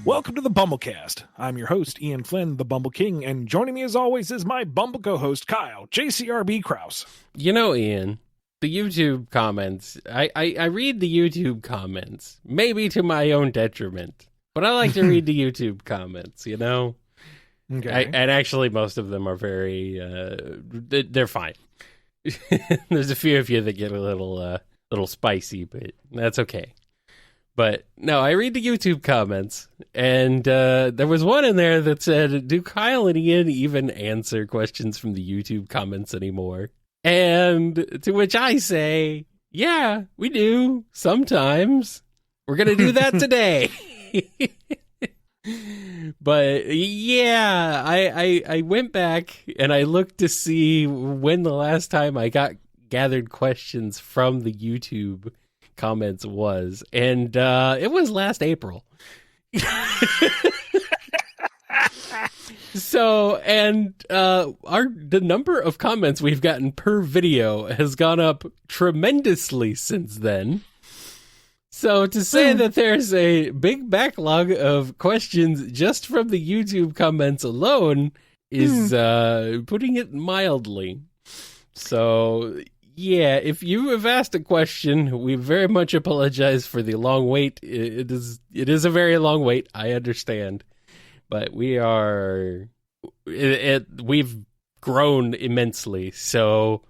Welcome to the BumbleKast. I'm your host, Ian Flynn, the Bumble King, and joining me as always is my Bumble co-host, Kyle, JCRB Krause. You know, Ian, the YouTube comments, I read the YouTube comments, maybe to my own detriment, but I like to read the YouTube comments, you know? Okay. And actually, most of them are very, they're fine. There's a few of you that get a little spicy, but that's okay. But no, I read the YouTube comments, and there was one in there that said, do Kyle and Ian even answer questions from the YouTube comments anymore? And to which I say, yeah, we do, sometimes. We're going to do that today. But yeah, I went back and I looked to see when the last time I got gathered questions from the YouTube comments was, and it was last April. So, and the number of comments we've gotten per video has gone up tremendously since then. So to say that there's a big backlog of questions just from the YouTube comments alone is putting it mildly. So yeah, if you have asked a question, we very much apologize for the long wait. It is a very long wait, I understand. But we've grown immensely, so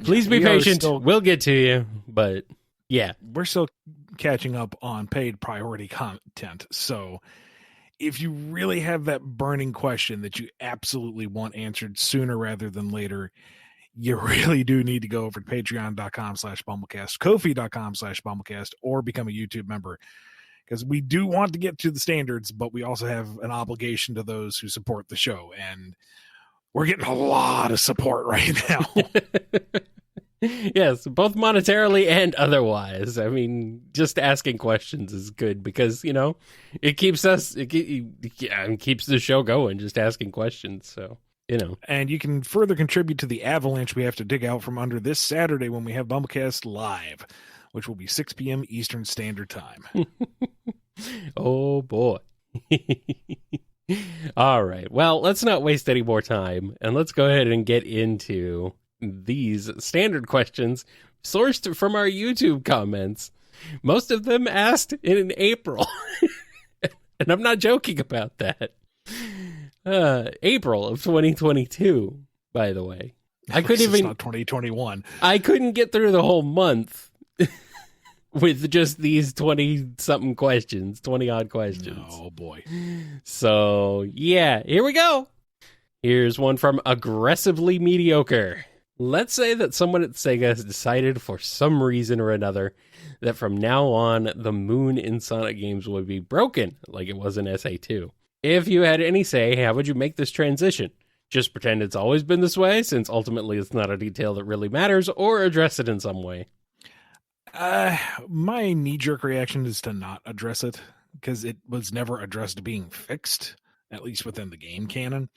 please be patient. We'll get to you, but yeah. We're still catching up on paid priority content, so if you really have that burning question that you absolutely want answered sooner rather than later, you really do need to go over to patreon.com/BumbleKast, Ko-fi.com/BumbleKast, or become a YouTube member. Because we do want to get to the standards, but we also have an obligation to those who support the show. And we're getting a lot of support right now. Yes, both monetarily and otherwise. I mean, just asking questions is good because, you know, it keeps keeps the show going, just asking questions. So, you know. And you can further contribute to the avalanche we have to dig out from under this Saturday when we have BumbleKast Live, which will be 6 p.m. Eastern Standard Time. Oh, boy. All right. Well, let's not waste any more time, and let's go ahead and get into these standard questions sourced from our YouTube comments. Most of them asked in April. And I'm not joking about that. April of 2022, by the way. I couldn't even... It's not 2021. I couldn't get through the whole month with just these 20-something questions, 20-odd questions. Oh, boy. So, yeah, here we go. Here's one from Aggressively Mediocre. Let's say that someone at Sega has decided for some reason or another that from now on, the moon in Sonic games would be broken, like it was in SA2. If you had any say, how would you make this transition? Just pretend it's always been this way, since ultimately it's not a detail that really matters, or address it in some way? My knee-jerk reaction is to not address it, because it was never addressed being fixed, at least within the game canon.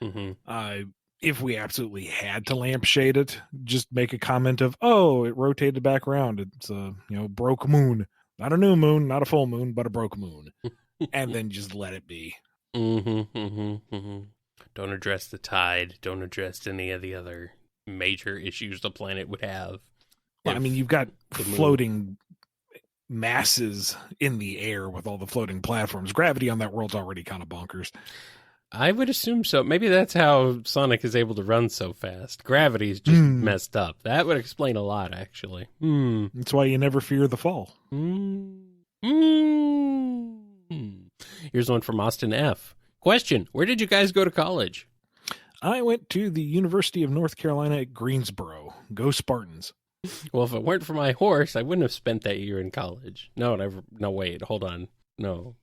Mm-hmm. If we absolutely had to lampshade it, just make a comment of, oh, it rotated back around. It's a, broke moon. Not a new moon, not a full moon, but a broke moon. And then just let it be. Mm-hmm, mm-hmm, mm-hmm. Don't address the tide. Don't address any of the other major issues the planet would have. Well, I mean, you've got floating masses in the air with all the floating platforms. Gravity on that world's already kind of bonkers. I would assume so. Maybe that's how Sonic is able to run so fast. Gravity's just messed up. That would explain a lot, actually. That's why you never fear the fall. Here's one from Austin F. Question, where did you guys go to college? I went to the University of North Carolina at Greensboro. Go Spartans. Well, if it weren't for my horse, I wouldn't have spent that year in college. No, wait, hold on. No.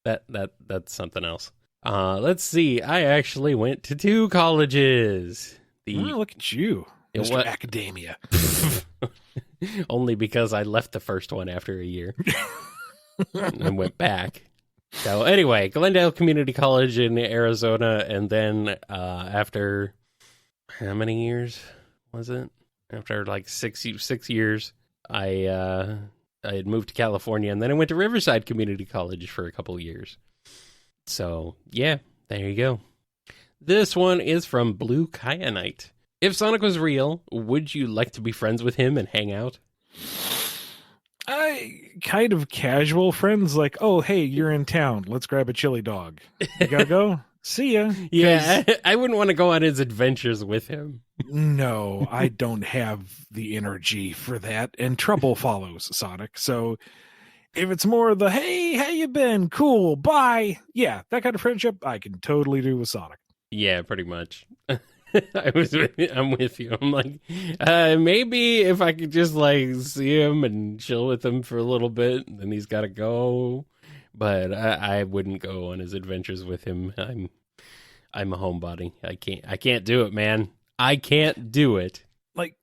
That's something else. Let's see. I actually went to 2 colleges. Look at you, Mr. Academia. Only because I left the first one after a year and went back. So anyway, Glendale Community College in Arizona, and then after how many years was it? After like 6 years, I I had moved to California, and then I went to Riverside Community College for a couple years. So, yeah, there you go. This one is from Blue Kyanite. If Sonic was real, would you like to be friends with him and hang out? Kind of casual friends, like, oh, hey, you're in town. Let's grab a chili dog. You gotta go? See ya. Yeah, I wouldn't want to go on his adventures with him. No, I don't have the energy for that, and trouble follows Sonic. So if it's more the, hey, how you been? Cool, bye. Yeah, that kind of friendship I can totally do with Sonic. Yeah, pretty much. I'm with you. I'm like, maybe if I could just like see him and chill with him for a little bit, and then he's got to go. But I wouldn't go on his adventures with him. I'm a homebody. I can't do it, man. I can't do it. Like,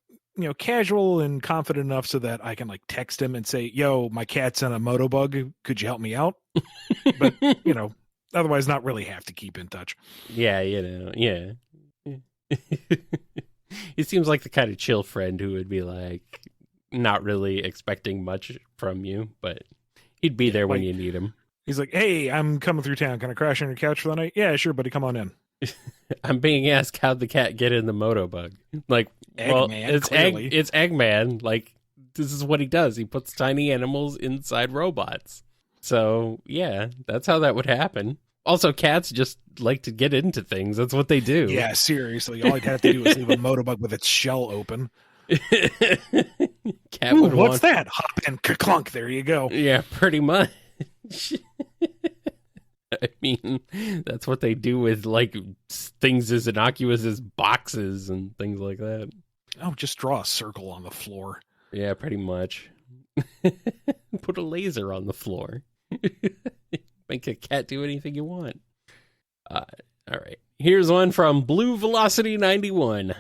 casual and confident enough so that I can like text him and say, yo, my cat's in a motobug. Could you help me out? But, otherwise not really have to keep in touch. Yeah, yeah. He seems like the kind of chill friend who would be like not really expecting much from you, but he'd be there when you need him. He's like, hey, I'm coming through town. Can I crash on your couch for the night? Yeah, sure, buddy. Come on in. I'm being asked how'd the cat get in the motobug. Like, Eggman, it's Eggman. Like, this is what he does. He puts tiny animals inside robots. So, yeah, that's how that would happen. Also, cats just like to get into things. That's what they do. Yeah, seriously. All I'd have to do is leave a motobug with its shell open. Cat Ooh, what's that? Hop in, clunk. There you go. Yeah, pretty much. I mean, that's what they do with like things as innocuous as boxes and things like that. Oh, just draw a circle on the floor. Yeah, pretty much. Put a laser on the floor. Make a cat do anything you want. All right. Here's one from Blue Velocity 91.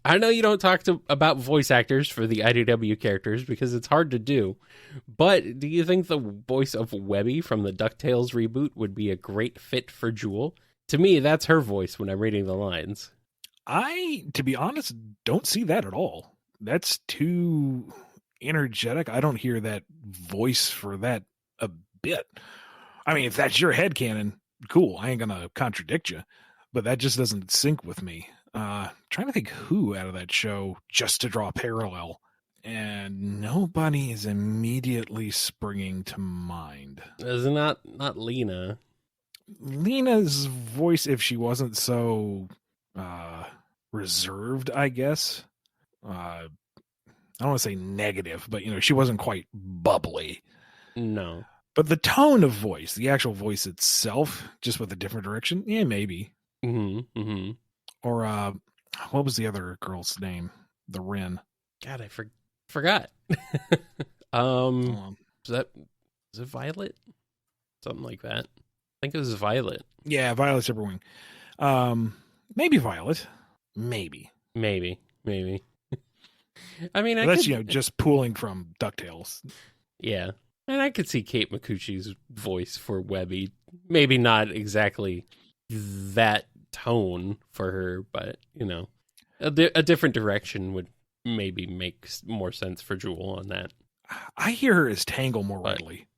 I know you don't talk about voice actors for the IDW characters because it's hard to do, but do you think the voice of Webby from the DuckTales reboot would be a great fit for Jewel? To me, that's her voice when I'm reading the lines. I, to be honest, don't see that at all. That's too energetic. I don't hear that voice for that a bit. I mean, if that's your headcanon, cool. I ain't going to contradict you, but that just doesn't sync with me. Trying to think who out of that show just to draw a parallel, and nobody is immediately springing to mind. Is it not Lena? Lena's voice, if she wasn't so reserved, I guess. I don't want to say negative, but she wasn't quite bubbly. No. But the tone of voice, the actual voice itself, just with a different direction, yeah, maybe. Mm-hmm. Mm-hmm. Or what was the other girl's name? The Ren. God, I forgot. Is it Violet? Something like that. I think it was Violet. Yeah, Violet Silverwing. Maybe Violet. Maybe. I mean, that's just pulling from DuckTales. Yeah, and I could see Kate Micucci's voice for Webby. Maybe not exactly that tone for her, but a different direction would maybe make more sense for Jewel on that. I hear her as Tangle more readily.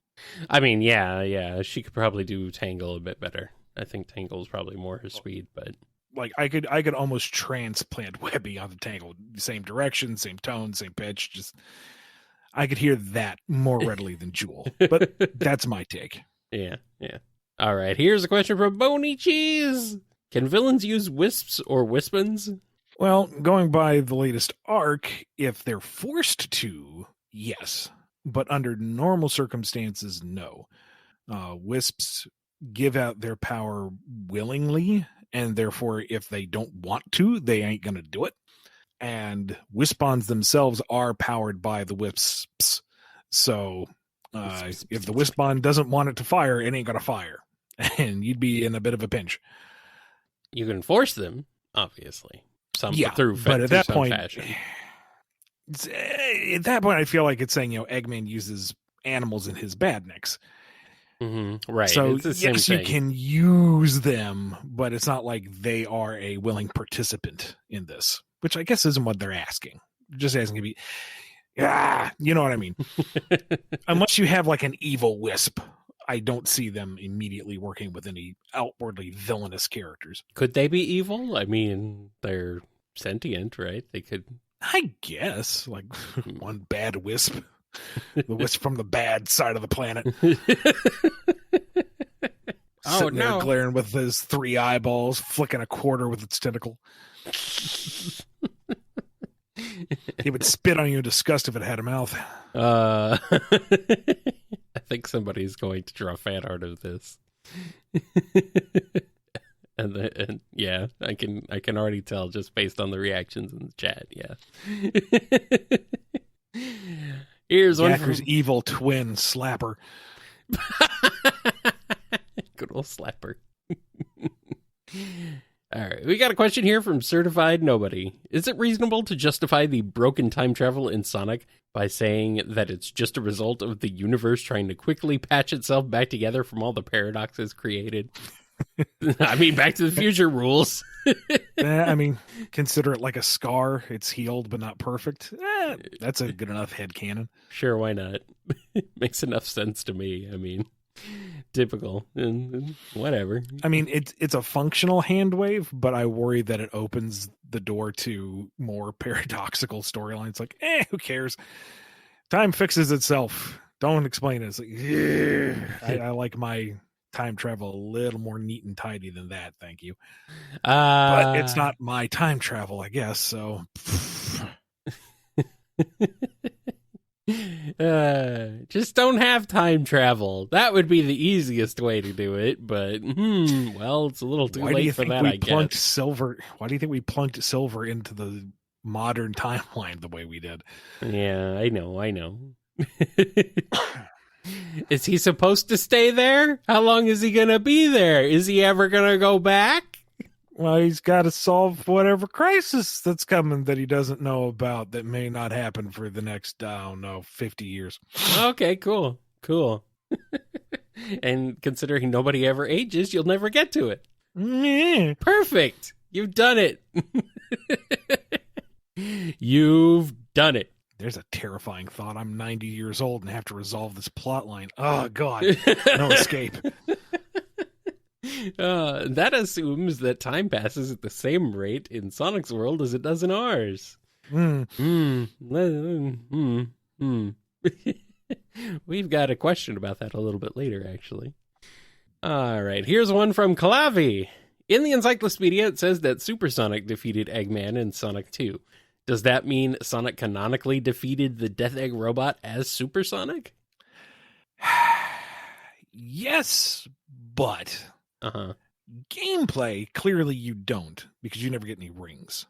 I mean, yeah, she could probably do Tangle a bit better. I think Tangle is probably more her speed, but like I could almost transplant Webby onto Tangle, same direction, same tone, same pitch. Just I could hear that more readily than Jewel, but that's my take. Yeah. All right, here's a question from Bony Cheese. Can villains use wisps or wispons? Well, going by the latest arc, if they're forced to, yes. But under normal circumstances, no. Wisps give out their power willingly, and therefore, if they don't want to, they ain't going to do it. And wispons themselves are powered by the wisps. So if the wispon doesn't want it to fire, it ain't going to fire. And you'd be in a bit of a pinch. You can force them, obviously. But at that point, fashion. At that point, I feel like it's saying, Eggman uses animals in his badniks. Mm-hmm. Right. So it's the same thing. You can use them, but it's not like they are a willing participant in this, which I guess isn't what they're asking. They're just asking to be, Yeah, you know what I mean. Unless you have like an evil wisp, I don't see them immediately working with any outwardly villainous characters. Could they be evil? I mean, they're sentient, right? They could. I guess, like one bad wisp. The wisp from the bad side of the planet. Sitting there glaring with his 3 eyeballs, flicking a quarter with its tentacle. He would spit on you in disgust if it had a mouth. I think somebody's going to draw fan art of this. and yeah, I can already tell just based on the reactions in the chat. Yeah. Here's one Yakker's evil twin Slapper. Good old Slapper. All right, we got a question here from Certified Nobody. Is it reasonable to justify the broken time travel in Sonic by saying that it's just a result of the universe trying to quickly patch itself back together from all the paradoxes created? I mean, Back to the Future rules. I mean, consider it like a scar. It's healed, but not perfect. That's a good enough headcanon. Sure, why not? Makes enough sense to me. I mean, typical. Whatever. I mean, it's a functional hand wave, but I worry that it opens the door to more paradoxical storylines. Like, who cares? Time fixes itself. Don't explain it. It's like, I like my time travel a little more neat and tidy than that, thank you. But it's not my time travel, I guess, so just don't have time travel. That would be the easiest way to do it, but well, it's a little too late for that, I guess. Why do you think we plunked Silver into the modern timeline the way we did? Yeah, I know. Is he supposed to stay there? How long is he going to be there? Is he ever going to go back? Well, he's got to solve whatever crisis that's coming that he doesn't know about that may not happen for the next, 50 years. Okay, cool. And considering nobody ever ages, you'll never get to it. Perfect. You've done it. You've done it. There's a terrifying thought. I'm 90 years old and have to resolve this plot line. Oh, God. No escape. That assumes that time passes at the same rate in Sonic's world as it does in ours. We've got a question about that a little bit later, actually. All right, here's one from Kalavi. In the encyclopedia, it says that Super Sonic defeated Eggman in Sonic 2. Does that mean Sonic canonically defeated the Death Egg robot as Super Sonic? Yes, but gameplay, clearly you don't, because you never get any rings.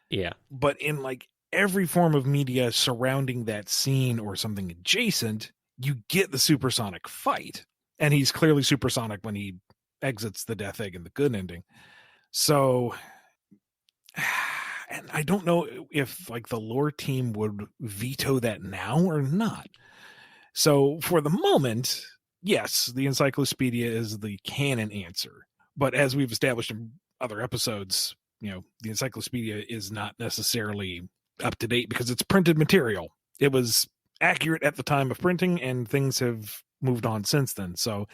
Yeah. But in like every form of media surrounding that scene or something adjacent, you get the Super Sonic fight. And he's clearly Super Sonic when he exits the Death Egg in the good ending. So... And I don't know if like the lore team would veto that now or not. So for the moment, yes, the encyclopedia is the canon answer. But as we've established in other episodes, the encyclopedia is not necessarily up to date because it's printed material. It was accurate at the time of printing and things have moved on since then. So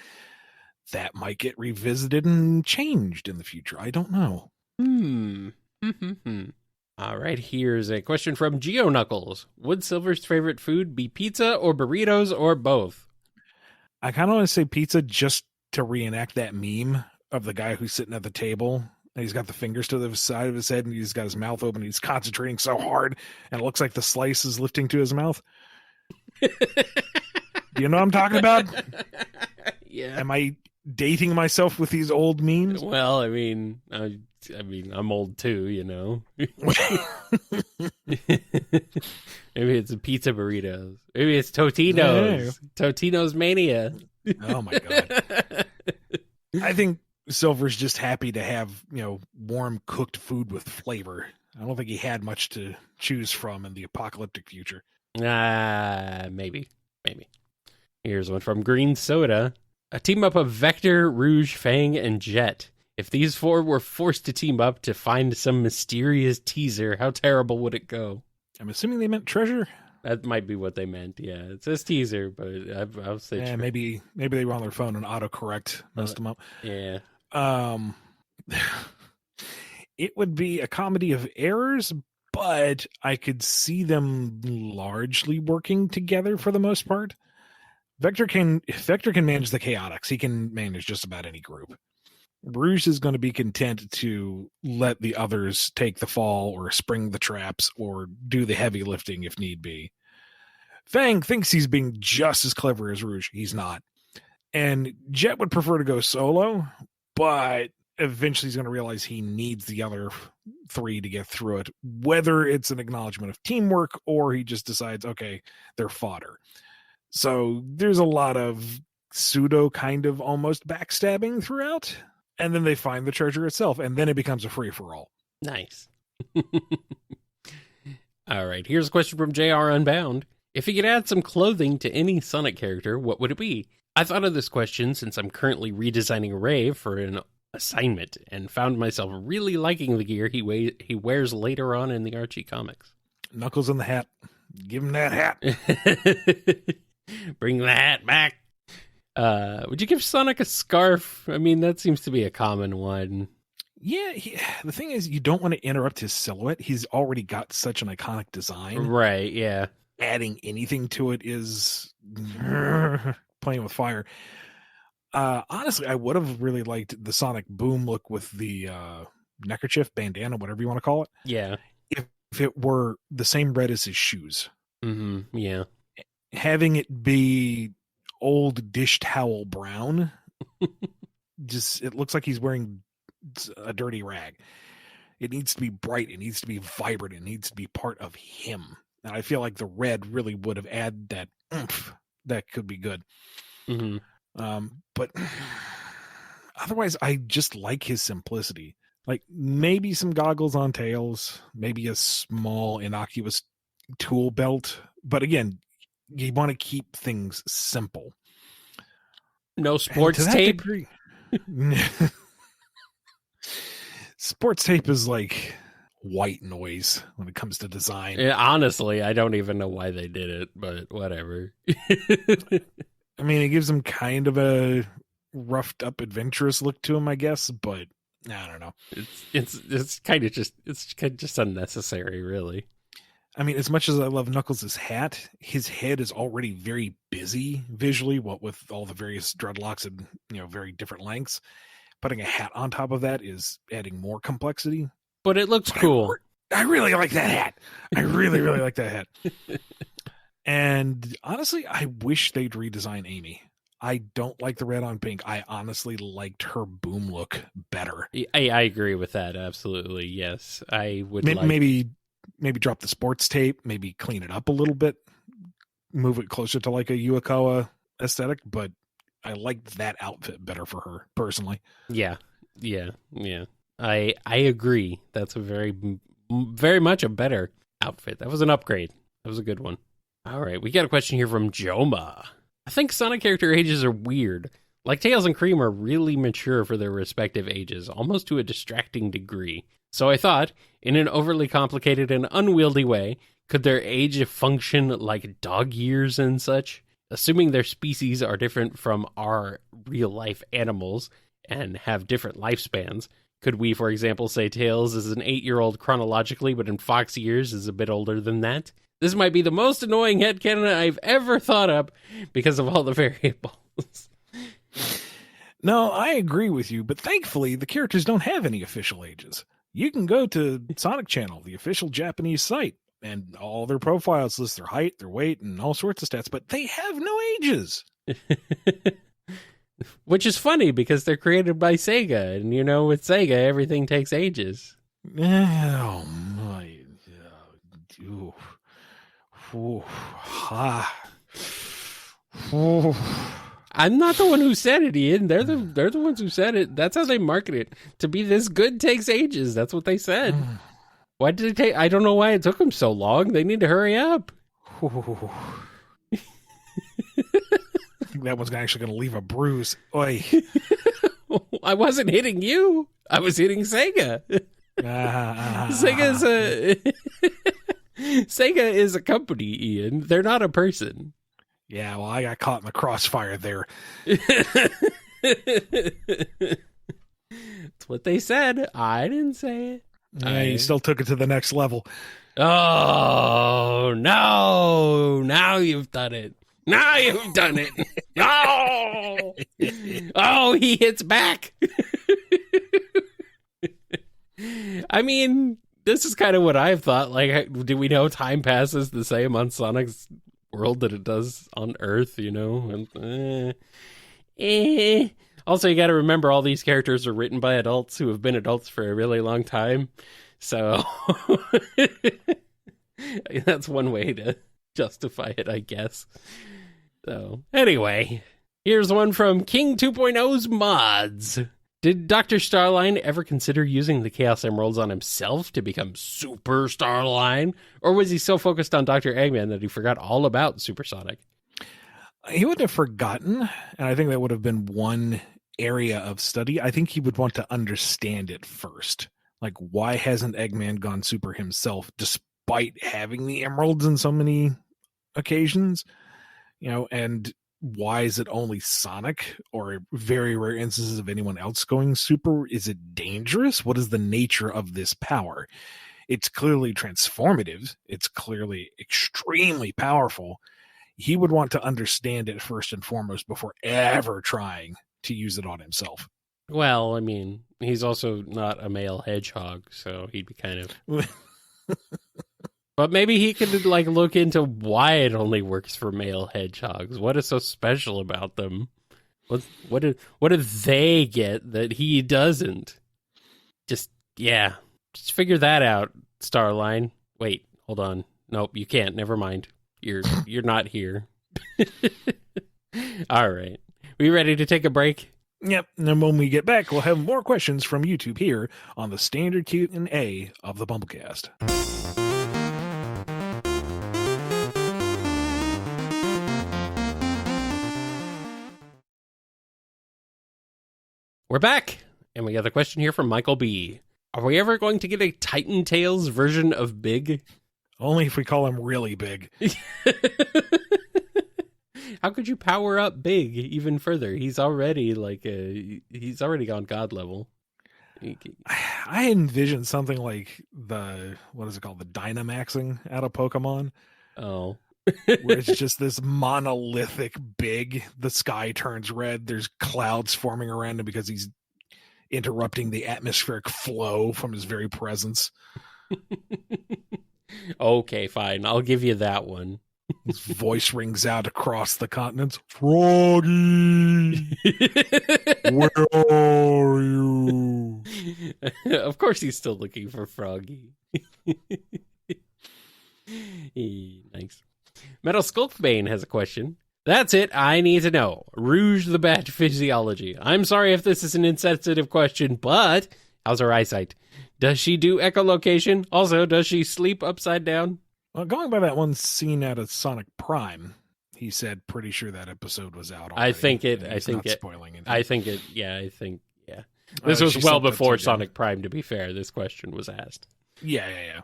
that might get revisited and changed in the future. I don't know. All right, here's a question from Geo Knuckles. Would Silver's favorite food be pizza or burritos or both? I kind of want to say pizza just to reenact that meme of the guy who's sitting at the table and he's got the fingers to the side of his head and he's got his mouth open and he's concentrating so hard and it looks like the slice is lifting to his mouth. Do you know what I'm talking about? Yeah. Am I dating myself with these old memes? Well, I mean, I'm old too, Maybe it's a pizza burritos. Maybe it's Totino's. Yeah. Totino's mania. Oh my God. I think Silver's just happy to have, warm cooked food with flavor. I don't think he had much to choose from in the apocalyptic future. Maybe. Here's one from Green Soda. A team up of Vector, Rouge, Fang, and Jet. If these four were forced to team up to find some mysterious teaser, how terrible would it go? I'm assuming they meant treasure. That might be what they meant. Yeah, it says teaser, but I'll say yeah, maybe they were on their phone and autocorrect messed them up. Yeah. It would be a comedy of errors, but I could see them largely working together for the most part. Vector can manage the chaotics. He can manage just about any group. Rouge is going to be content to let the others take the fall or spring the traps or do the heavy lifting if need be. Fang thinks he's being just as clever as Rouge. He's not. And Jet would prefer to go solo, but eventually he's going to realize he needs the other three to get through it, whether it's an acknowledgement of teamwork or he just decides, okay, they're fodder. So there's a lot of pseudo kind of almost backstabbing throughout. And then they find the treasure itself, and then it becomes a free-for-all. Nice. All right, here's a question from JR Unbound. If you could add some clothing to any Sonic character, what would it be? I thought of this question since I'm currently redesigning Ray for an assignment and found myself really liking the gear he wears later on in the Archie comics. Knuckles in the hat. Give him that hat. Bring the hat back. Would you give Sonic a scarf? I mean, that seems to be a common one. Yeah, the thing is, you don't want to interrupt his silhouette. He's already got such an iconic design. Right, yeah. Adding anything to it is playing with fire. Honestly, I would have really liked the Sonic Boom look with the neckerchief, bandana, whatever you want to call it. Yeah. If it were the same red as his shoes. Mm-hmm, yeah. Having it be old dish towel brown, just it looks like he's wearing a dirty rag. It needs to be bright. It needs to be vibrant. It needs to be part of him. And I feel like the red really would have added that oomph that could be good. Mm-hmm. But otherwise, I just like his simplicity. Like maybe some goggles on Tails, maybe a small innocuous tool belt. But again, you want to keep things simple. No sports tape? Sports tape is like white noise when it comes to design. Yeah, honestly, I don't even know why they did it, but whatever. I mean, it gives them kind of a roughed up, adventurous look to him, I guess, but I don't know. It's kind of just unnecessary, really. I mean, as much as I love Knuckles' hat, his head is already very busy visually, what with all the various dreadlocks and very different lengths. Putting a hat on top of that is adding more complexity. But it looks cool. I really like that hat. I really, really like that hat. And honestly, I wish they'd redesign Amy. I don't like the red on pink. I honestly liked her boom look better. I agree with that. Absolutely. Yes. I would maybe drop the sports tape, maybe clean it up a little bit, move it closer to like a Yuakawa aesthetic, but I liked that outfit better for her personally. Yeah. I agree. That's a very much a better outfit. That was an upgrade. That was a good one. All right, we got a question here from Joma. I think Sonic character ages are weird. Like Tails and Cream are really mature for their respective ages, almost to a distracting degree. So I thought, in an overly complicated and unwieldy way, could their age function like dog years and such? Assuming their species are different from our real-life animals and have different lifespans, could we, for example, say Tails is an 8-year-old chronologically, but in Fox years is a bit older than that? This might be the most annoying headcanon I've ever thought up because of all the variables. No, I agree with you, but thankfully the characters don't have any official ages. You can go to Sonic Channel, the official Japanese site, and all their profiles list their height, their weight, and all sorts of stats, but they have no ages. Which is funny because they're created by Sega, and with Sega, everything takes ages. Oh my. Ooh. Ooh. Ha. Ooh. I'm not the one who said it, Ian. They're the ones who said it. That's how they market it. To be this good takes ages. That's what they said. Why did it take? I don't know why it took them so long. They need to hurry up. I think that one's actually going to leave a bruise. Oy. I wasn't hitting you. I was hitting Sega. Sega's Sega is a company, Ian. They're not a person. Yeah, well, I got caught in the crossfire there. That's what they said. I didn't say it. Yeah, you still took it to the next level. Oh, no. Now you've done it. Now you've done it. Oh, oh, he hits back. I mean, this is kind of what I've thought. Like, do we know time passes the same on Sonic's world that it does on Earth, you know? Also, you got to remember all these characters are written by adults who have been adults for a really long time. So that's one way to justify it, I guess. So anyway, here's one from King 2.0's Mods. Did Dr. Starline ever consider using the Chaos Emeralds on himself to become Super Starline? Or was he so focused on Dr. Eggman that he forgot all about Supersonic? He wouldn't have forgotten, and I think that would have been one area of study. I think he would want to understand it first. Like, why hasn't Eggman gone super himself despite having the emeralds in so many occasions? You know, and why is it only Sonic or very rare instances of anyone else going super? Is it dangerous? What is the nature of this power? It's clearly transformative. It's clearly extremely powerful. He would want to understand it first and foremost before ever trying to use it on himself. Well, I mean, he's also not a male hedgehog, so he'd be kind of... But maybe he could like look into why it only works for male hedgehogs. What is so special about them? What do they get that he doesn't? Just figure that out, Starline. Wait, hold on. Nope, you can't. Never mind. You're not here. All right. We ready to take a break? Yep. And then when we get back, we'll have more questions from YouTube here on the standard Q&A of the BumbleKast. We're back, and we got a question here from Michael B. Are we ever going to get a Titan Tales version of Big? Only if we call him really big. How could you power up Big even further? He's already he's already gone God level. I envision something like what is it called? The Dynamaxing out of Pokemon. Oh. Where it's just this monolithic big, the sky turns red, there's clouds forming around him because he's interrupting the atmospheric flow from his very presence. Okay, fine. I'll give you that one. His voice rings out across the continents. Froggy! Where are you? Of course he's still looking for Froggy. Nice. Metal Skulkbane has a question. That's it. I need to know. Rouge the Bat physiology. I'm sorry if this is an insensitive question, but how's her eyesight? Does she do echolocation? Also, does she sleep upside down? Well, going by that one scene out of Sonic Prime, he said pretty sure that episode was out already. I think it. Spoiling anything. Yeah. This was well before Sonic Prime, to be fair. This question was asked. Yeah.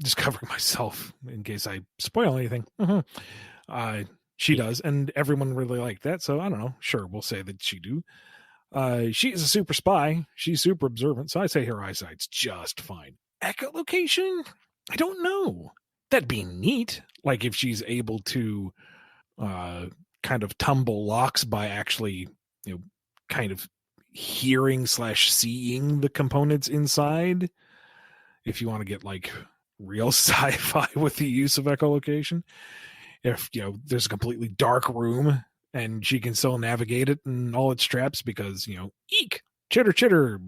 Just covering myself in case I spoil anything. She does, and everyone really liked that, so I don't know. Sure, we'll say that she do. She's a super spy. She's super observant, so I say her eyesight's just fine. Echolocation? I don't know. That'd be neat. Like if she's able to kind of tumble locks by actually, kind of hearing / seeing the components inside. If you want to get like real sci-fi with the use of echolocation. If, there's a completely dark room and she can still navigate it and all its traps because, eek, chitter, chitter,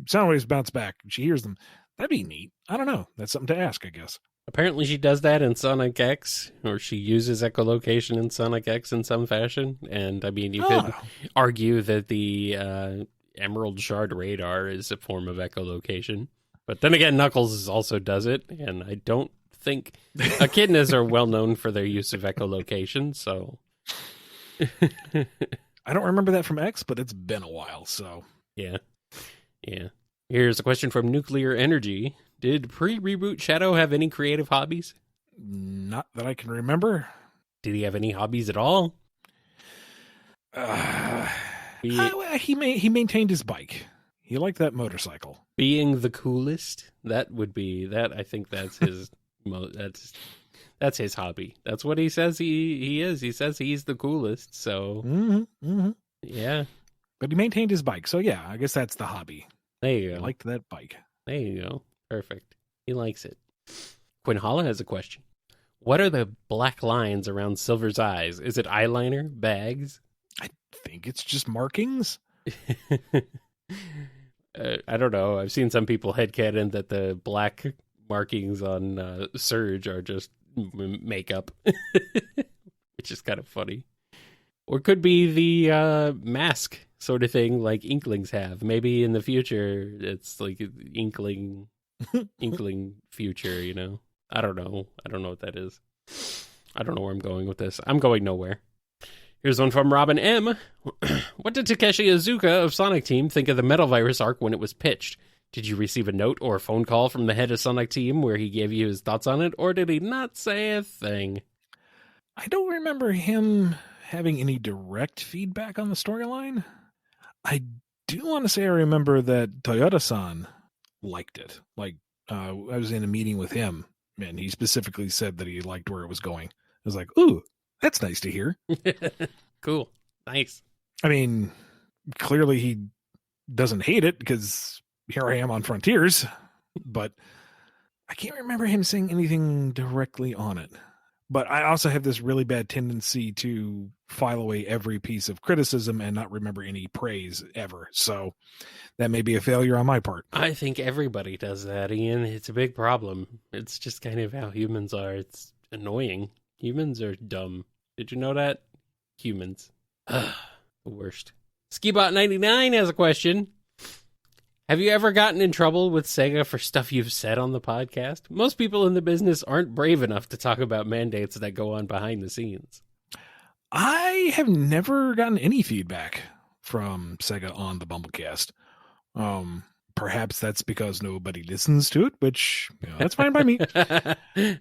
sound waves bounce back. She hears them. That'd be neat. I don't know. That's something to ask, I guess. Apparently she does that in Sonic X, or she uses echolocation in Sonic X in some fashion. And, I mean, you could argue that the Emerald Shard Radar is a form of echolocation. But then again, Knuckles also does it, and I don't think echidnas are well known for their use of echolocation, so... I don't remember that from X, but it's been a while, so... Yeah. Here's a question from Nuclear Energy. Did pre-reboot Shadow have any creative hobbies? Not that I can remember. Did he have any hobbies at all? He maintained his bike. He liked that motorcycle. Being the coolest. That would be that. I think that's his. That's his hobby. That's what he says he is. He says he's the coolest. So yeah. But he maintained his bike. So yeah, I guess that's the hobby. There you go. He liked that bike. There you go. Perfect. He likes it. Quinn Holla has a question. What are the black lines around Silver's eyes? Is it eyeliner? Bags? I think it's just markings. I don't know. I've seen some people headcanon that the black markings on Surge are just makeup, which is kind of funny. Or could be the mask sort of thing like Inklings have. Maybe in the future it's like Inkling future, you know? I don't know. I don't know what that is. I don't know where I'm going with this. I'm going nowhere. Here's one from Robin M. What did Takeshi Iizuka of Sonic Team think of the Metal Virus arc when it was pitched? Did you receive a note or a phone call from the head of Sonic Team where he gave you his thoughts on it, or did he not say a thing? I don't remember him having any direct feedback on the storyline. I do want to say I remember that Toyota-san liked it. Like, I was in a meeting with him, and he specifically said that he liked where it was going. I was like, ooh, that's nice to hear. Cool. Nice. I mean, clearly he doesn't hate it because here I am on Frontiers, but I can't remember him saying anything directly on it. But I also have this really bad tendency to file away every piece of criticism and not remember any praise ever. So that may be a failure on my part. I think everybody does that, Ian. It's a big problem. It's just kind of how humans are. It's annoying. Humans are dumb. Did you know that? Humans. Ugh, the worst. Skibot99 has a question. Have you ever gotten in trouble with Sega for stuff you've said on the podcast? Most people in the business aren't brave enough to talk about mandates that go on behind the scenes. I have never gotten any feedback from Sega on the BumbleKast. Perhaps that's because nobody listens to it, which, that's fine by me.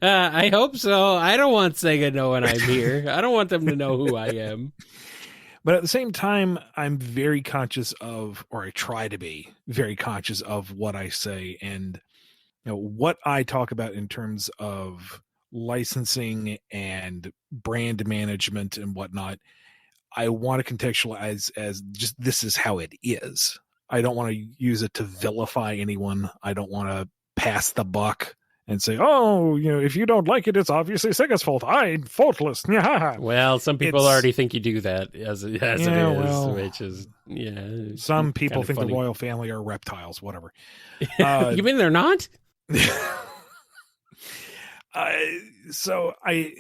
I hope so. I don't want Sega knowing I'm here. I don't want them to know who I am. But at the same time, I'm very conscious of, or I try to be very conscious of what I say and what I talk about in terms of licensing and brand management and whatnot. I want to contextualize as just this is how it is. I don't want to use it to vilify anyone. I don't want to pass the buck and say, oh, if you don't like it, it's obviously Sega's fault. I'm faultless. Well, some people already think you do that as it is, which is, some people think funny. The royal family are reptiles, whatever. You mean they're not? So I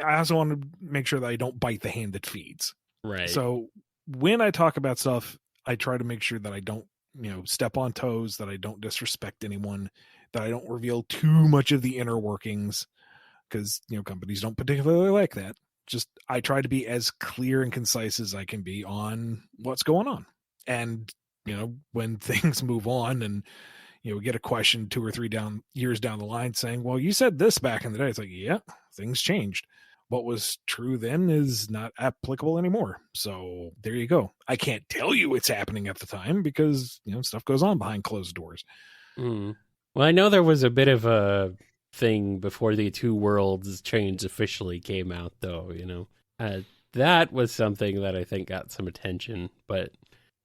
also want to make sure that I don't bite the hand that feeds. Right. So when I talk about stuff, I try to make sure that I don't, step on toes, that I don't disrespect anyone, that I don't reveal too much of the inner workings, because, companies don't particularly like that. Just, I try to be as clear and concise as I can be on what's going on. And, when things move on and, we get a question 2 or 3 years down the line saying, well, you said this back in the day. It's like, yeah, things changed. What was true then is not applicable anymore. So there you go. I can't tell you it's happening at the time because, stuff goes on behind closed doors. Mm. Well, I know there was a bit of a thing before the Two Worlds change officially came out, though, that was something that I think got some attention, but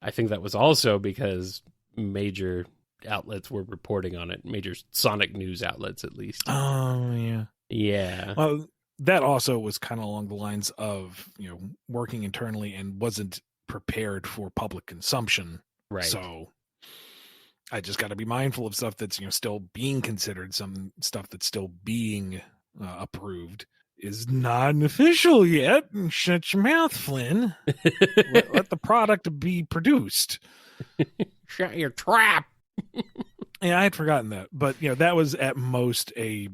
I think that was also because major outlets were reporting on it, major Sonic news outlets, at least. Oh, yeah. Yeah. Well, that also was kind of along the lines of, working internally and wasn't prepared for public consumption. Right. So I just got to be mindful of stuff that's, still being considered, some stuff that's still being approved is not official yet. Shut your mouth, Flynn. let the product be produced. Shut your trap. Yeah, I had forgotten that. But, that was at most a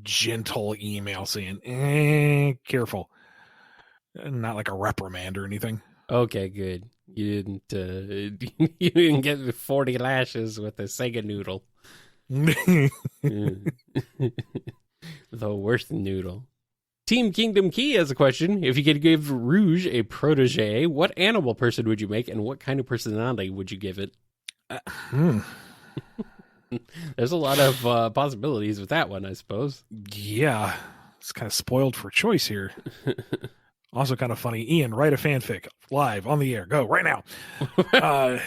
gentle email saying, careful. Not like a reprimand or anything. Okay, good. You didn't you didn't get 40 lashes with a Sega noodle. Mm. The worst noodle. Team Kingdom Key has a question. If you could give Rouge a protege, what animal person would you make, and what kind of personality would you give it? There's a lot of possibilities with that one, I suppose. Yeah, it's kind of spoiled for choice here. Also kind of funny. Ian, write a fanfic live on the air. Go right now. I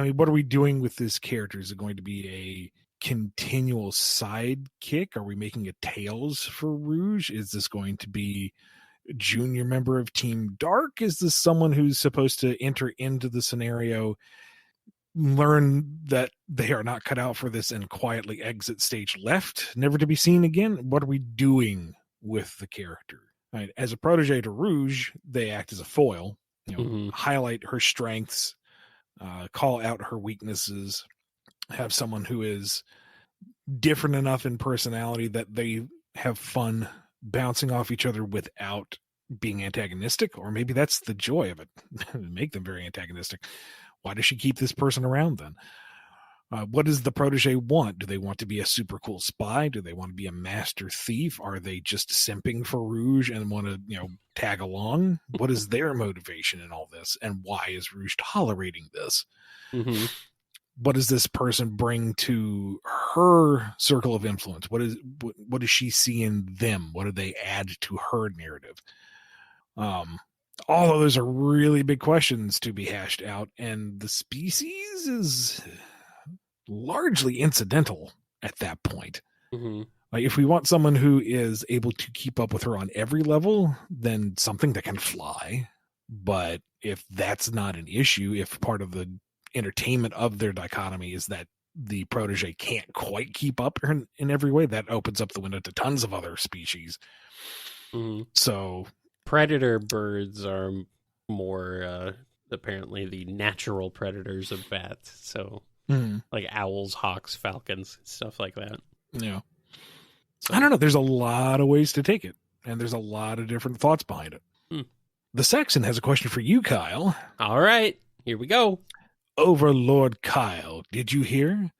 mean, what are we doing with this character? Is it going to be a continual sidekick? Are we making a Tails for Rouge? Is this going to be a junior member of Team Dark? Is this someone who's supposed to enter into the scenario, learn that they are not cut out for this, and quietly exit stage left, never to be seen again? What are we doing with the character? Right. As a protege to Rouge, they act as a foil, highlight her strengths, call out her weaknesses, have someone who is different enough in personality that they have fun bouncing off each other without being antagonistic. Or maybe that's the joy of it. Make them very antagonistic. Why does she keep this person around then? What does the protege want? Do they want to be a super cool spy? Do they want to be a master thief? Are they just simping for Rouge and want to, tag along? What is their motivation in all this? And why is Rouge tolerating this? Mm-hmm. What does this person bring to her circle of influence? What does she see in them? What do they add to her narrative? All of those are really big questions to be hashed out, and the species is largely incidental at that point. Mm-hmm. Like, if we want someone who is able to keep up with her on every level, then something that can fly. But if that's not an issue, if part of the entertainment of their dichotomy is that the protege can't quite keep up in every way, that opens up the window to tons of other species. Mm-hmm. So predator birds are more apparently the natural predators of bats. So like owls, hawks, falcons, stuff like that. Yeah. So, I don't know. There's a lot of ways to take it, and there's a lot of different thoughts behind it. The Saxon has a question for you, Kyle. All right, here we go. Overlord Kyle, did you hear?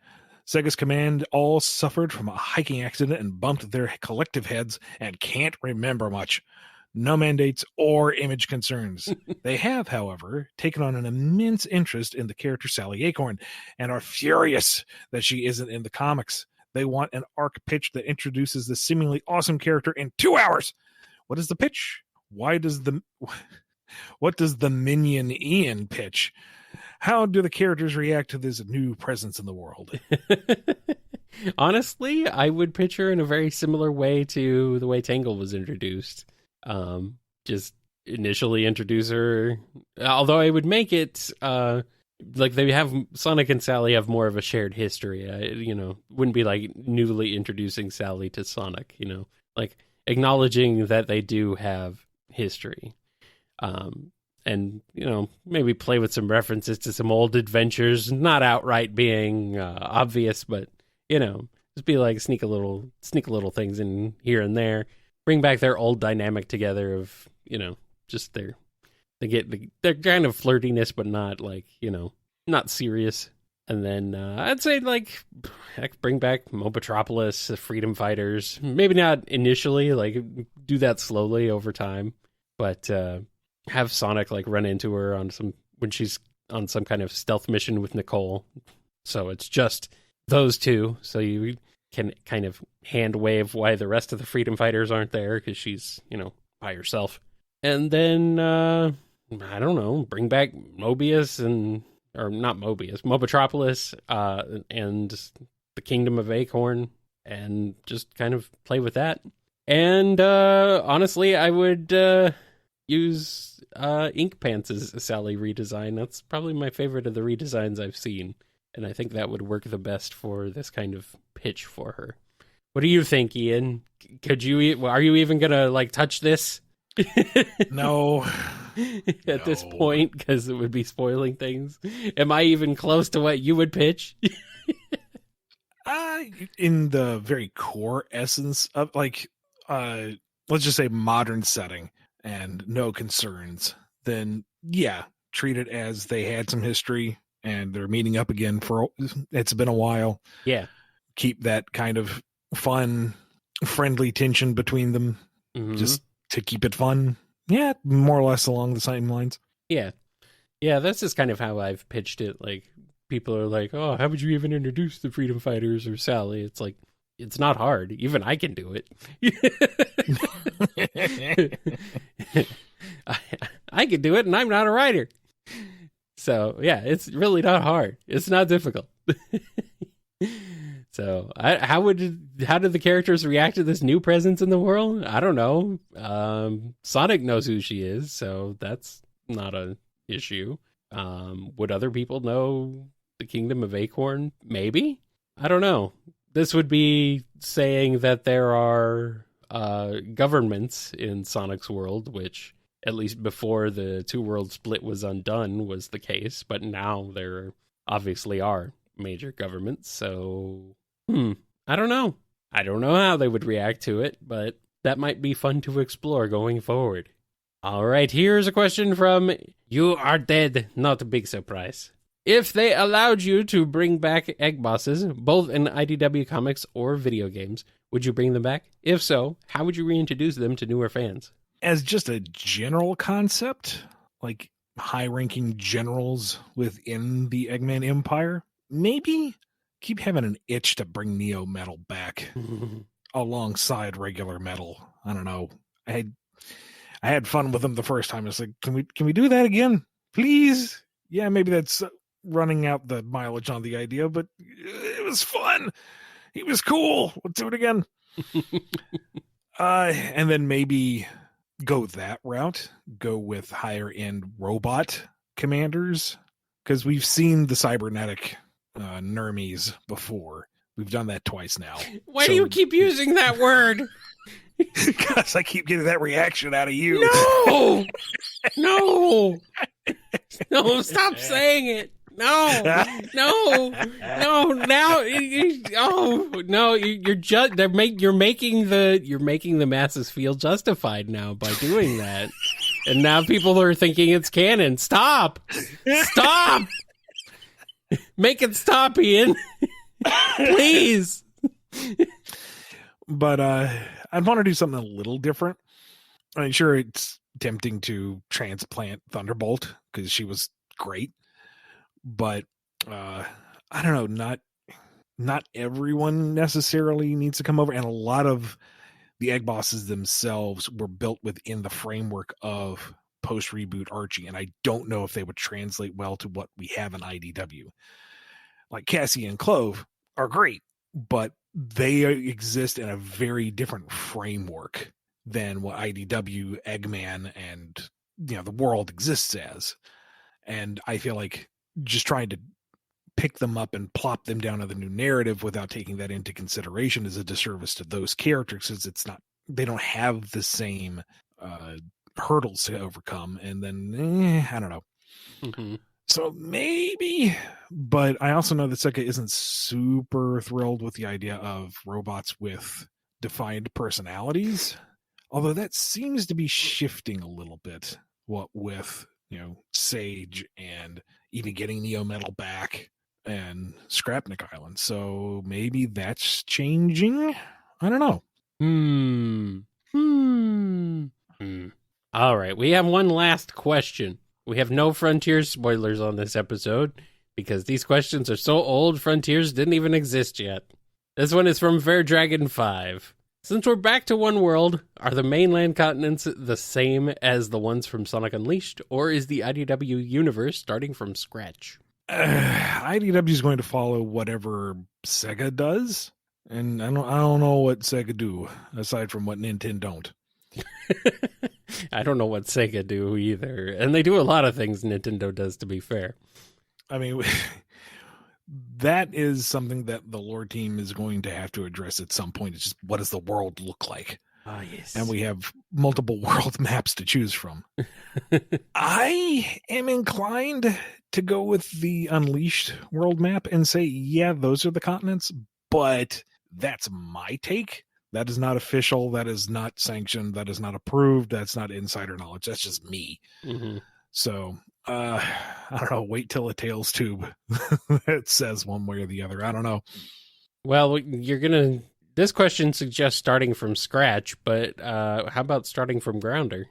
Sega's command all suffered from a hiking accident and bumped their collective heads and can't remember much. No mandates or image concerns. They have, however, taken on an immense interest in the character Sally Acorn and are furious that she isn't in the comics. They want an arc pitch that introduces this seemingly awesome character in 2 hours. What is the pitch? What does the minion Ian pitch? How do the characters react to this new presence in the world? Honestly, I would pitch her in a very similar way to the way Tangle was introduced. Just initially introduce her, although I would make it like they have Sonic and Sally have more of a shared history. Wouldn't be like newly introducing Sally to Sonic, like acknowledging that they do have history. And maybe play with some references to some old adventures, not outright being obvious, but just be like sneak a little things in here and there. Bring back their old dynamic together of, just they're kind of flirtiness, but not like, not serious. And then I'd say like, heck, bring back Mobotropolis, the Freedom Fighters. Maybe not initially, like do that slowly over time, but have Sonic like run into her when she's on some kind of stealth mission with Nicole. So it's just those two. So you can kind of hand wave why the rest of the Freedom Fighters aren't there because she's, by herself. And then, I don't know, bring back Mobius Mobotropolis, and the Kingdom of Acorn, and just kind of play with that. And honestly, I would use Ink Pants' Sally redesign. That's probably my favorite of the redesigns I've seen. And I think that would work the best for this kind of pitch for her. What do you think, Ian? Are you even gonna like touch this? No. At this point, because it would be spoiling things. Am I even close to what you would pitch? In the very core essence of let's just say modern setting and no concerns, then yeah, treat it as they had some history and they're meeting up again it's been a while. Yeah. keep that kind of fun, friendly tension between them, just to keep it fun. Yeah, more or less along the same lines. Yeah. Yeah, that's just kind of how I've pitched it. Like, people are like, oh, how would you even introduce the Freedom Fighters or Sally? It's like, it's not hard. Even I can do it. I can do it, and I'm not a writer. So, yeah, it's really not hard. It's not difficult. So, how did the characters react to this new presence in the world? I don't know. Sonic knows who she is, so that's not an issue. Would other people know the Kingdom of Acorn? Maybe? I don't know. This would be saying that there are governments in Sonic's world, which, at least before the two-world split was undone, was the case. But now there obviously are major governments, so I don't know. I don't know how they would react to it, but that might be fun to explore going forward. All right, here's a question from You Are Dead. Not a big surprise. If they allowed you to bring back egg bosses, both in IDW comics or video games, would you bring them back? If so, how would you reintroduce them to newer fans? As just a general concept, like high-ranking generals within the Eggman Empire, maybe keep having an itch to bring Neo Metal back alongside regular Metal. I don't know. I had fun with him the first time. It's like, can we do that again, please? Yeah, maybe that's running out the mileage on the idea, but it was fun. He was cool. Let's do it again. And then maybe go that route. Go with higher end robot commanders, because we've seen the cybernetic Nermies before. We've done that twice now. Why do you keep using that word? Because I keep getting that reaction out of you. No! No, stop saying it. No, now, you're making the masses feel justified now by doing that. And now people are thinking it's canon. Stop! Make it stop, Ian. Please. But I'd want to do something a little different. I'm sure it's tempting to transplant Thunderbolt because she was great, but I don't know. Not everyone necessarily needs to come over, and a lot of the egg bosses themselves were built within the framework of post-reboot Archie, and I don't know if they would translate well to what we have in IDW. Like Cassie and Clove are great, but they exist in a very different framework than what IDW, Eggman, and the world exists as. And I feel like just trying to pick them up and plop them down to the new narrative without taking that into consideration is a disservice to those characters, because they don't have the same hurdles to overcome. And then I don't know. Mm-hmm. So maybe, but I also know that Sega isn't super thrilled with the idea of robots with defined personalities, although that seems to be shifting a little bit. What with Sage and even getting Neo Metal back and Scrapnik Island, so maybe that's changing. I don't know. All right, we have one last question. We have no Frontiers spoilers on this episode because these questions are so old, Frontiers didn't even exist yet. This one is from Fair Dragon 5. Since we're back to one world, are the mainland continents the same as the ones from Sonic Unleashed, or is the IDW universe starting from scratch? IDW is going to follow whatever Sega does, and I don't know what Sega do aside from what Nintendo don't. I don't know what Sega do either, and they do a lot of things Nintendo does, to be fair. I mean, that is something that the lore team is going to have to address at some point. It's just, what does the world look like? Oh, yes. And we have multiple world maps to choose from. I am inclined to go with the Unleashed world map and say, yeah, those are the continents, but that's my take. That is not official. That is not sanctioned. That is not approved. That's not insider knowledge. That's just me. Mm-hmm. So, I don't know. Wait till a Tails tube that says one way or the other. I don't know. Well, this question suggests starting from scratch, but how about starting from Grounder?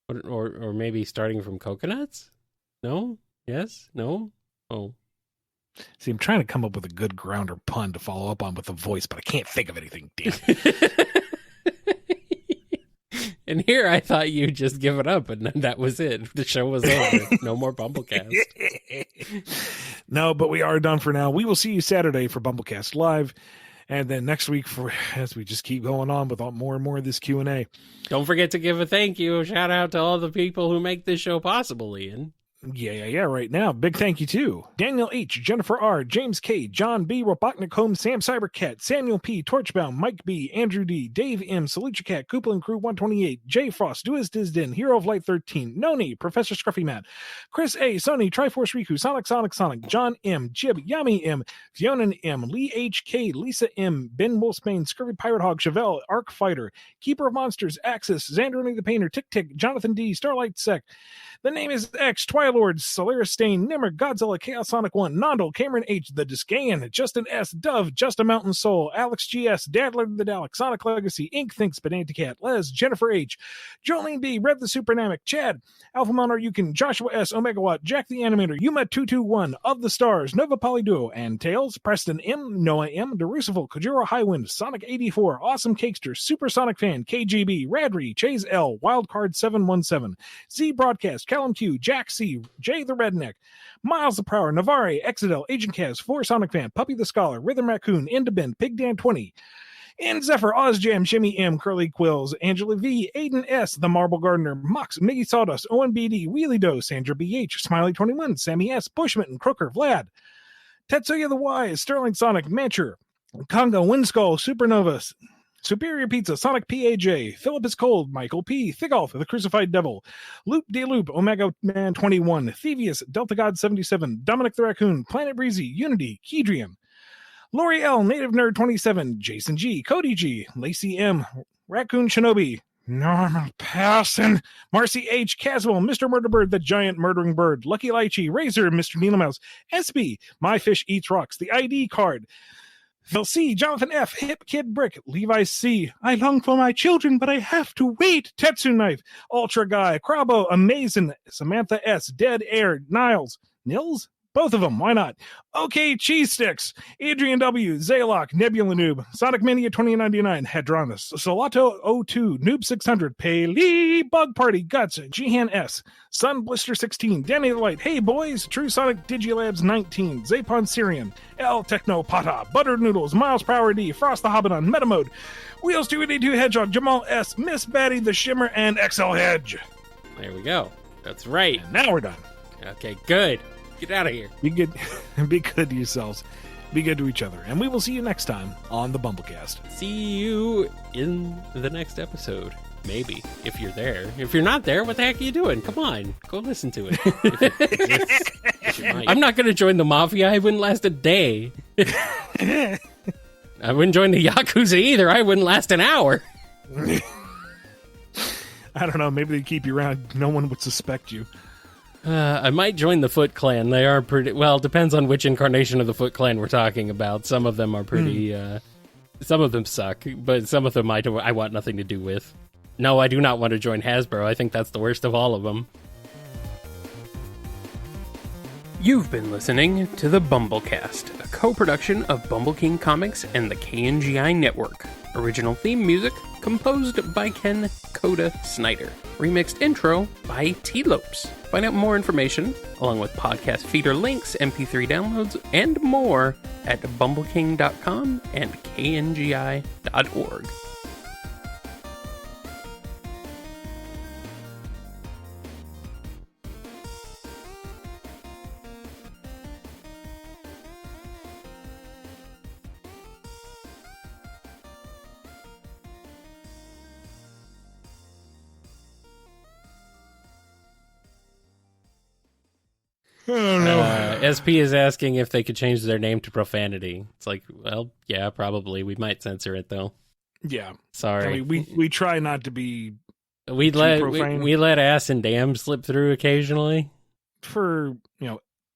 or maybe starting from coconuts? No? Yes? No? Oh. See, I'm trying to come up with a good Grounder pun to follow up on with the voice, but I can't think of anything. Damn it. And here I thought you'd just give it up, and then that was it. The show was over. No more BumbleKast. No, but we are done for now. We will see you Saturday for BumbleKast Live, and then next week as we just keep going on with more and more of this Q&A. Don't forget to give a thank you, a shout out to all the people who make this show possible, Ian. Yeah, right now. Big thank you to Daniel H., Jennifer R., James K., John B., Robotnik Holmes, Sam Cybercat, Samuel P., Torchbound, Mike B., Andrew D., Dave M., Salucha Cat, Koopling Crew 128, Jay Frost, Duas Disdin, Hero of Light 13, Noni, Professor Scruffy Matt, Chris A., Sony, Triforce Riku, Sonic, John M., Jib, Yami M., Fiona M., Lee H.K., Lisa M., Ben Wolfsbane, Scurvy Pirate Hog, Chevelle, Arc Fighter, Keeper of Monsters, Axis, Xander the Painter, Tick Tick, Jonathan D., Starlight Sec, The Name is X, Twilord, Solaris Stain, Nimmer, Godzilla, Chaos Sonic 1, Nondel, Cameron H., The Discan, Justin S., Dove, Just a Mountain Soul, Alex G.S., Dadler the Dalek, Sonic Legacy, Ink Thinks, Banana Cat, Les, Jennifer H., Jolene B., Rev the Supernamic, Chad, Alpha Monor Yukin, Joshua S., Omega Watt, Jack the Animator, Yuma 221, Of the Stars, Nova Polyduo, and Tails, Preston M., Noah M., Derucival, Kojiro Highwind, Sonic 84, Awesome Cakester, Supersonic Fan, KGB, Radry, Chase L., Wildcard 717, Z Broadcast, Callum Q, Jack C., Jay the Redneck, Miles the Prower, Navarre, Exidel, Agent Kaz, 4 Sonic Fan, Puppy the Scholar, Rhythm Raccoon, Indabend, Pig Dan 20, In Zephyr, Ozjam, Shimmy M, Curly Quills, Angela V, Aiden S, The Marble Gardener, Mox, Miggy Sawdust, ONBD, Wheelie Doe, Sandra BH, Smiley 21, Sammy S, Bushman, Crooker, Vlad, Tetsuya the Wise, Sterling Sonic, Mancher, Congo, Windskull, Supernova, Superior Pizza, Sonic PAJ, Philip is Cold, Michael P, Thigolf, The Crucified Devil, Loop De Loop, Omega Man 21, Thievius, Delta God 77, Dominic the Raccoon, Planet Breezy, Unity, Kedrian, Lori L, Native Nerd 27, Jason G, Cody G, Lacey M, Raccoon Shinobi, Normal Passon, Marcy H, Caswell, Mr. Murderbird, The Giant Murdering Bird, Lucky Lychee, Razor, Mr. Needle Mouse, SB, My Fish Eats Rocks, The ID Card, Phil C, Jonathan F, Hip Kid Brick, Levi C, I long for my children, but I have to wait, Tetsu Knife, Ultra Guy, Crabo, Amazing, Samantha S, Dead Air, Niles, Nils? Both of them, why not? Okay, Cheese Sticks, Adrian W, Zaylock, Nebula Noob, Sonic Mania 2099, Hadronis, Solato 02, Noob 600, Paley, Bug Party, Guts, Jihan S, Sun Blister 16, Danny the Light, Hey Boys, True Sonic Digilabs 19, Zapon Syrian, L Techno Pata, Buttered Noodles, Miles Power D, Frost the Hobbit Meta Mode, Wheels 282 Hedgehog, Jamal S, Miss Batty the Shimmer, and XL Hedge. There we go. That's right. And now we're done. Okay, good. Get out of here. Be good. Be good to yourselves. Be good to each other. And we will see you next time on the BumbleKast. See you in the next episode. Maybe, if you're there. If you're not there, what the heck are you doing? Come on. Go listen to it. If you might. I'm not going to join the Mafia. I wouldn't last a day. I wouldn't join the Yakuza either. I wouldn't last an hour. I don't know. Maybe they'd keep you around. No one would suspect you. I might join the Foot Clan. They are pretty... Well, depends on which incarnation of the Foot Clan we're talking about. Some of them are pretty... some of them suck, but some of them I want nothing to do with. No, I do not want to join Hasbro. I think that's the worst of all of them. You've been listening to the BumbleKast, a co-production of Bumble King Comics and the KNGI Network. Original theme music composed by Ken Coda Snyder. Remixed intro by T-Lopes. Find out more information, along with podcast feeder links, MP3 downloads, and more at bumbleking.com and kngi.org. Oh, no. SP is asking if they could change their name to profanity. It's like, well, yeah, probably. We might censor it, though. Yeah. Sorry. I mean, we try not to be we let ass and damn slip through occasionally. For,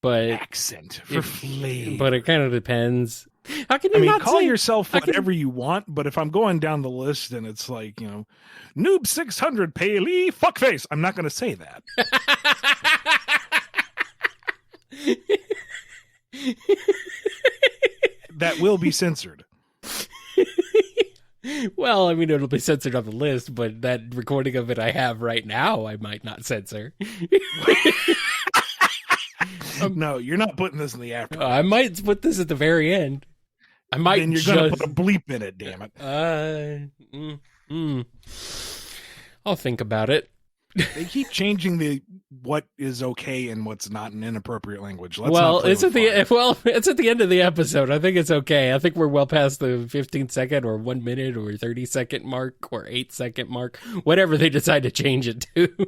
but accent for flavor. But it kind of depends. How can you not call say, yourself whatever you want, but if I'm going down the list and it's like, Noob 600 Paley fuckface, I'm not going to say that. That will be censored. Well, I mean, it'll be censored on the list, but that recording of it I have right now, I might not censor. No, you're not putting this in the after. I might put this at the very end. I might. Then you're going to put a bleep in it, damn it. I'll think about it. They keep changing what is okay and what's not in inappropriate language. It's at the end of the episode. I think it's okay. I think we're well past the 15-second or 1 minute or 30-second mark or 8-second mark, whatever they decide to change it to.